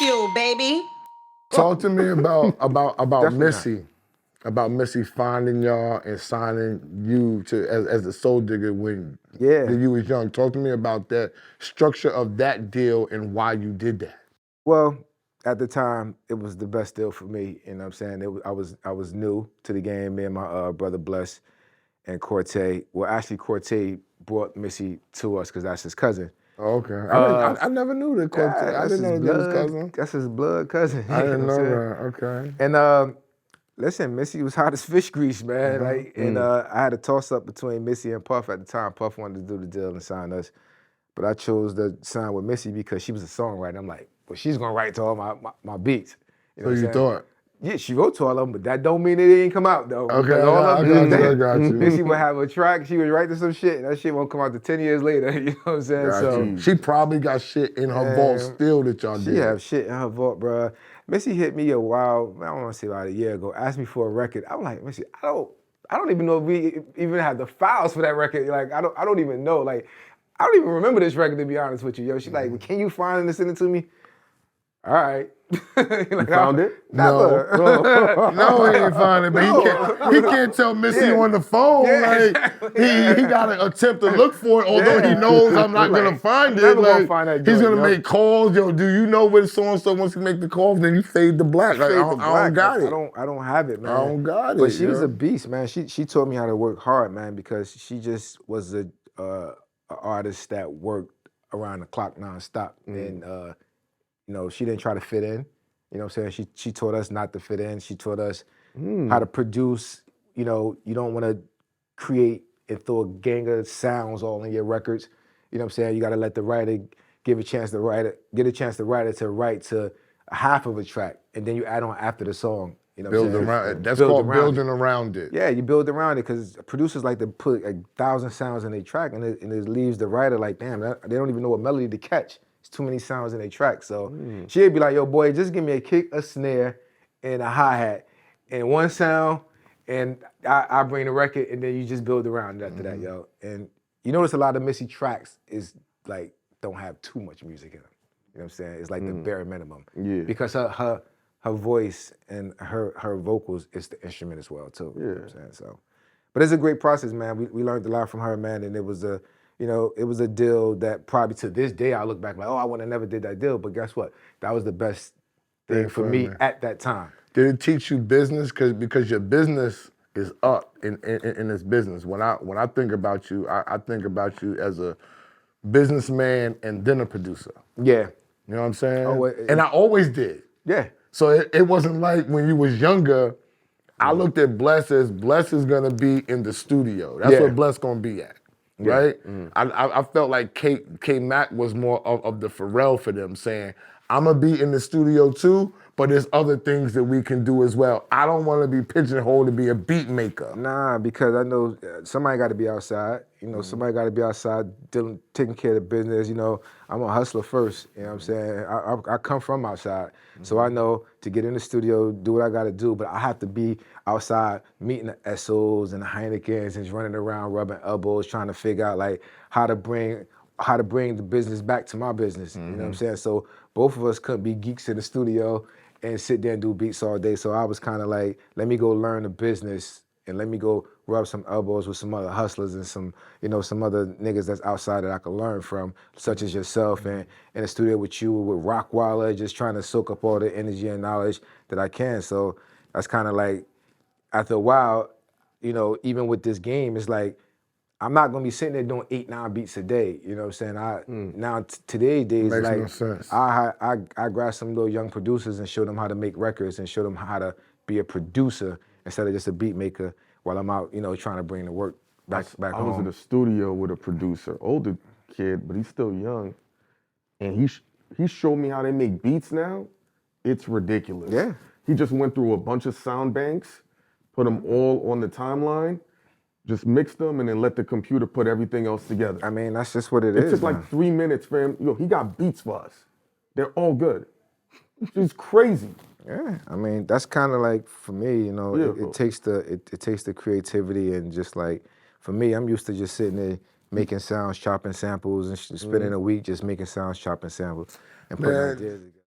Bagfuel, baby. Talk to me about Definitely Missy. About Missy finding y'all and signing you to as the Soul Digger when you was young. Talk to me about that structure of that deal and why you did that. Well, at the time, it was the best deal for me. You know what I'm saying? I was new to the game. Me and my brother Bless and Corte. Well, actually, Corte brought Missy to us because that's his cousin. Okay. I never knew that Corte. I didn't know that was cousin. That's his blood cousin. I didn't know that. Okay. And listen, Missy was hot as fish grease, man. I had a toss up between Missy and Puff at the time. Puff wanted to do the deal and sign us, but I chose to sign with Missy because she was a songwriter. I'm like, well, she's gonna write to all my beats. You know so you thought? Yeah, she wrote to all of them, but that don't mean it didn't come out though. Okay, I got you. Missy would have a track, she would write to some shit, and that shit won't come out to 10 years later. You know what I'm saying? So she probably got shit in her vault still that y'all did. She have shit in her vault, bro. Missy hit me a while, I don't want to say about a year ago, asked me for a record. I'm like, Missy, I don't even know if we even have the files for that record. Like, I don't even know. Like, I don't even remember this record, to be honest with you. Yo, she's like, well, can you find it and send it to me? All right. Like, you found it? No, he ain't find it, but he can't tell Missy on the phone. He got to attempt to look for it, although he knows I'm not going to find it. Gonna find that he's going to make calls. Yo, do you know where so-and-so wants to make the calls? Then you fade to black. I don't got it. I don't have it, man. I don't got it. But she was a beast, man. She taught me how to work hard, man, because she just was a artist that worked around the clock nonstop. And you know, she didn't try to fit in. You know what I'm saying? She taught us not to fit in. She taught us how to produce. You know, you don't want to create and throw a gang of sounds all in your records. You know what I'm saying? You got to let the writer get a chance to write to a half of a track, and then you add on after the song. You know what I'm saying? Around. That's called building around it. Yeah, you build around it because producers like to put 1,000 sounds in their track, and it leaves the writer like, damn, they don't even know what melody to catch. It's too many sounds in their track. So she'd be like, yo, boy, just give me a kick, a snare, and a hi-hat, and one sound, and I bring the record, and then you just build around it after that, yo. And you notice a lot of Missy tracks is like, don't have too much music in them. You know what I'm saying? It's like the bare minimum. Yeah. Because her voice and her vocals is the instrument as well, too. You know what I'm saying? So, but it's a great process, man. We learned a lot from her, man, and it was a deal that probably to this day I look back like, oh, I would have never did that deal. But guess what? That was the best thing for me at that time. Did it teach you business? Because your business is up in this business. When I think about you, I think about you as a businessman and then a producer. Yeah. You know what I'm saying? And I always did. Yeah. So it wasn't like when you was younger, I looked at Bless as Bless is gonna be in the studio. That's what Bless gonna be at. Right? I felt like K-Mack was more of the Pharrell for them, saying, I'm gonna be in the studio too, but there's other things that we can do as well. I don't wanna be pigeonholed to be a beat maker. Nah, because I know somebody gotta be outside. You know, somebody gotta be outside taking care of the business. You know, I'm a hustler first, you know what I'm saying? I come from outside. So I know to get in the studio, do what I gotta do, but I have to be outside meeting the Essos and the Heinekens and running around rubbing elbows, trying to figure out like how to bring the business back to my business. You know what I'm saying? So both of us couldn't be geeks in the studio and sit there and do beats all day. So I was kind of like, let me go learn the business and let me go rub some elbows with some other hustlers and some other niggas that's outside that I could learn from, such as yourself, and in the studio with you, with Rockwaller, just trying to soak up all the energy and knowledge that I can. So that's kind of like, after a while, you know, even with this game, it's like, I'm not gonna be sitting there doing 8-9 beats a day. You know what I'm saying? Now today's days, makes like no sense. I grab some little young producers and show them how to make records and show them how to be a producer instead of just a beat maker while I'm out, you know, trying to bring the work back home. I was in the studio with a producer, older kid, but he's still young, and he showed me how they make beats now. It's ridiculous. Yeah. He just went through a bunch of sound banks, put them all on the timeline, just mixed them, and then let the computer put everything else together. I mean, that's just what it is. It took like 3 minutes for him. Yo, he got beats for us. They're all good. It's crazy. Yeah, I mean, that's kind of like, for me, you know, it takes the creativity, and just like, for me, I'm used to just sitting there making sounds, chopping samples, and spending a week just making sounds, chopping samples, and putting ideas together.